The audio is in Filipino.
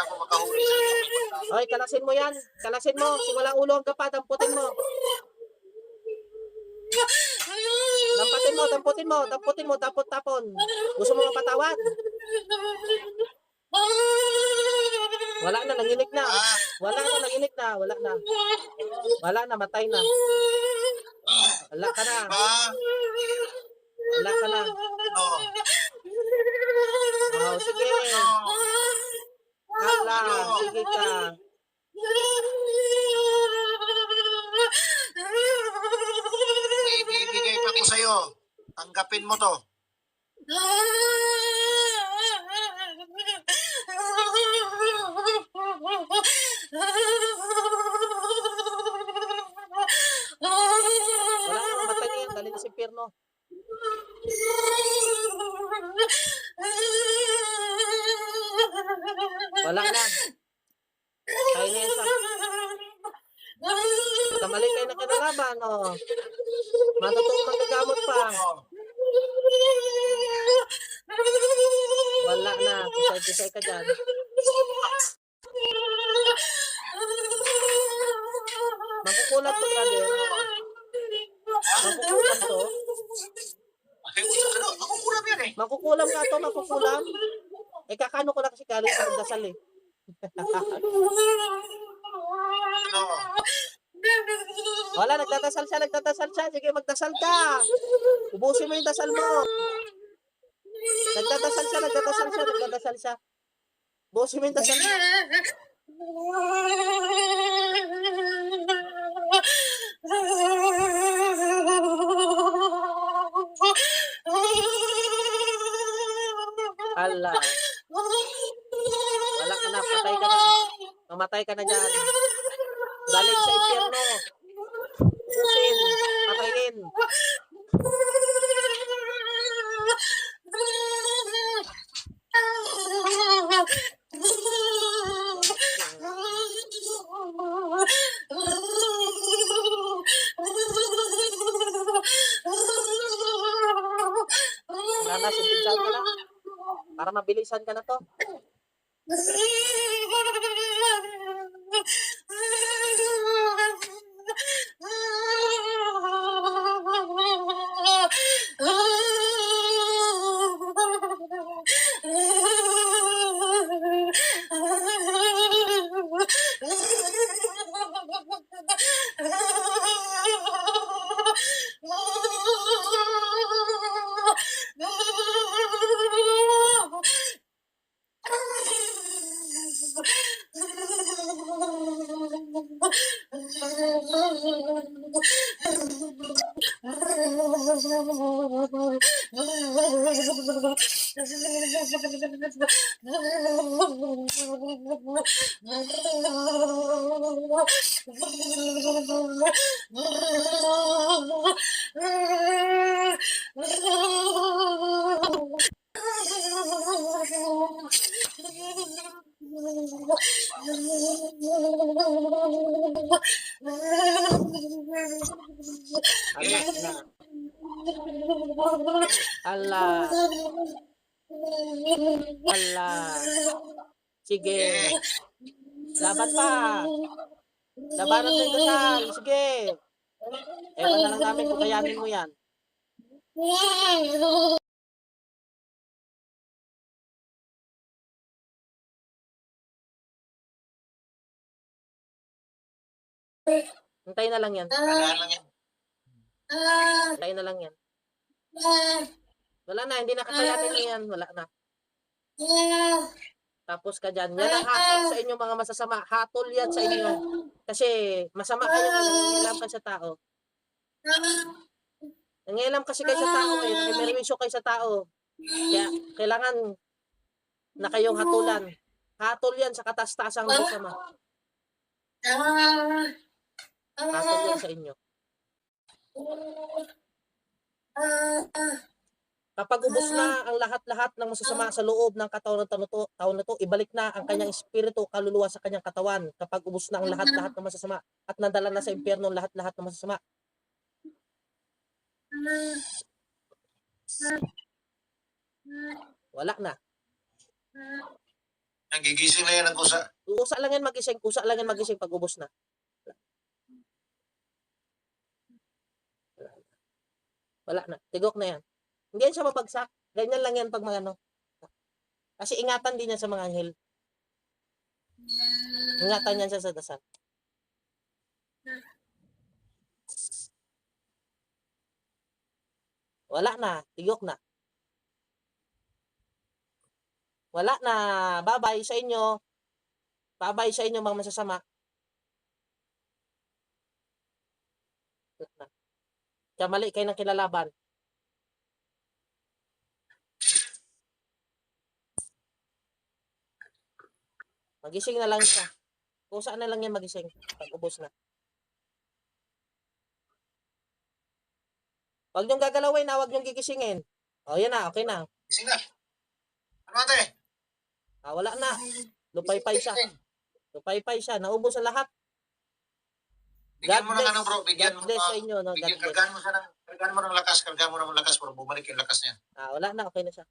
ako makahuli sa iyo. Okay, kalasin mo yan. Kalasin mo. Simula ulo hanggang pa, damputin mo. Damputin mo, tapon. Gusto mo mapatawad? Wala na, nanginig na. Wala na, matay na. Wala ka na. Oh, sige. Hala, sige ka. May ibibigay pa ko sa'yo. Tanggapin mo to. Wala na, mamatay na yan. Dali na sa impyerno. Wala na. Kaya na yan siya. Kamali kayo na kinalaban, oh. Matutuong magagamot pa. Wala na. Kisay ka dyan. Makukulam to, brother. Makukulam to. Makukulam yan eh. Makukulam nga to, makukulam. Eh, kakano ko lang kasi galing sa magdasal eh. Wala, nagdadasal siya. Sige, magdasal ka. Ubusin mo yung dasal mo. Nagdadasal siya. Ubusin mo yung dasal mo. Allah. Wala ka na, patay ka na. Mamatay ka na dyan. Galing sa impyerno. Ubusin, patayin. Wala na, simpinsaan ka na. Para mabilisan ka na to. Allah. Sige. Laban pa. Labanan mo yung dasal. Sige. Ewan na lang namin kung kayanin mo yan. Hintayin na lang yan. Hintayin na lang yan. Wala na, hindi na kakayanin mo yan. Wala na. Tapos ka dyan. Yan ang hatol sa inyo mga masasama. Hatol yan sa inyo. Kasi masama kayo, nangingilam ka sa tao. Nangingilam kasi kayo sa tao ngayon. May merwisyo kayo sa tao. Kaya kailangan na kayong hatulan. Hatol yan sa katastasang masama. Hatol yan sa inyo. Kapag ubos na ang lahat-lahat ng masasama sa loob ng katawan ng taon na to, ibalik na ang kanyang espiritu, kaluluwa sa kanyang katawan. Kapag ubos na ang lahat-lahat ng masasama at nadala na sa impyerno ang lahat-lahat ng masasama. Wala na. Nagigising na yan ang kusa. Kusa lang yan magising. Kusa lang yan magising pag ubos na. Wala na. Tigok na yan. Hindi yan siya mabagsak. Ganyan lang yan pag mga ano. Kasi ingatan din yan sa mga anghel. Ingatan yan siya sa dasal. Wala na. Tigok na. Wala na. Bye-bye sa inyo. Bye-bye sa inyo mga masasama. Wala na. Kaya mali kayo ng kilalaban. Magising na lang siya. Kusa na lang yan magising. Pag ubos na. Huwag niyong gagalawin na. Huwag niyong gigisingin. O, yan na. Okay na. Gising na. Ano ate? Wala na. Lupay-pay siya. Lupay-pay siya. Naubos ang lahat. Bigyan God mo ng bless. ano bro. Bigyan God mo, bless sa inyo. No? God bless. kargahan mo ng lakas para bumalik yung lakas niya. Wala na. Okay na siya.